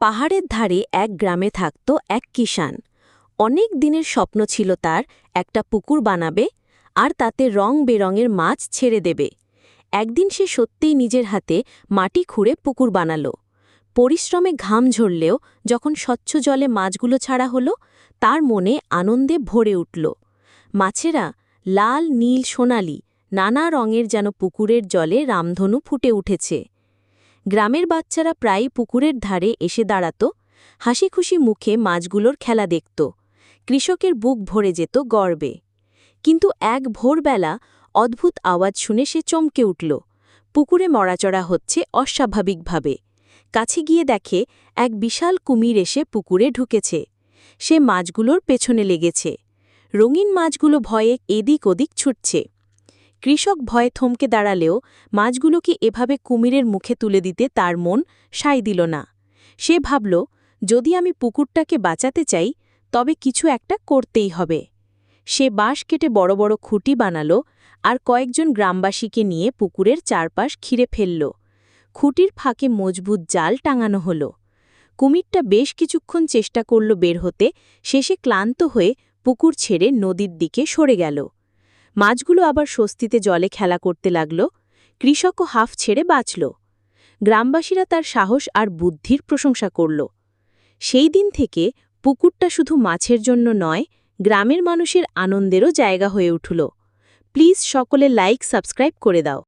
পাহাড়ের ধারে এক গ্রামে থাকত এক কিষাণ। অনেক দিনের স্বপ্ন ছিল তার একটা পুকুর বানাবে আর তাতে রং বেরঙের মাছ ছেড়ে দেবে। একদিন সে সত্যিই নিজের হাতে মাটি খুঁড়ে পুকুর বানালো। পরিশ্রমে ঘাম ঝরলেও যখন স্বচ্ছ জলে মাছগুলো ছাড়া হলো, তার মনে আনন্দে ভরে উঠল। মাছেরা লাল, নীল, সোনালি নানা রঙের যেন পুকুরের জলে রামধনু ফুটে উঠেছে। গ্রামের বাচ্চারা প্রায়ই পুকুরের ধারে এসে দাঁড়াত, হাসি খুশি মুখে মাছগুলোর খেলা দেখত। কৃষকের বুক ভরে যেত গর্বে। কিন্তু এক ভোরবেলা অদ্ভুত আওয়াজ শুনে সে চমকে উঠল। পুকুরে মরাচড়া হচ্ছে অস্বাভাবিকভাবে। কাছে গিয়ে দেখে এক বিশাল কুমির এসে পুকুরে ঢুকেছে। সে মাছগুলোর পেছনে লেগেছে। রঙিন মাছগুলো ভয়ে এদিক ওদিক ছুটছে। কৃষক ভয়ে থমকে দাঁড়ালেও মাছগুলোকে এভাবে কুমিরের মুখে তুলে দিতে তার মন সায় দিল না। সে ভাবল, যদি আমি পুকুরটাকে বাঁচাতে চাই তবে কিছু একটা করতেই হবে। সে বাঁশ কেটে বড় বড় খুঁটি বানালো আর কয়েকজন গ্রামবাসীকে নিয়ে পুকুরের চারপাশ ঘিরে ফেলল। খুঁটির ফাঁকে মজবুত জাল টাঙানো হল। কুমিরটা বেশ কিছুক্ষণ চেষ্টা করল বের হতে, শেষে ক্লান্ত হয়ে পুকুর ছেড়ে নদীর দিকে সরে গেল। মাছগুলো আবার স্বস্তিতে জলে খেলা করতে লাগল। কৃষকও হাফ ছেড়ে বাঁচল। গ্রামবাসীরা তার সাহস আর বুদ্ধির প্রশংসা করল। সেই দিন থেকে পুকুরটা শুধু মাছের জন্য নয়, গ্রামের মানুষের আনন্দেরও জায়গা হয়ে উঠল। প্লিজ সকলে লাইক, সাবস্ক্রাইব করে দাও।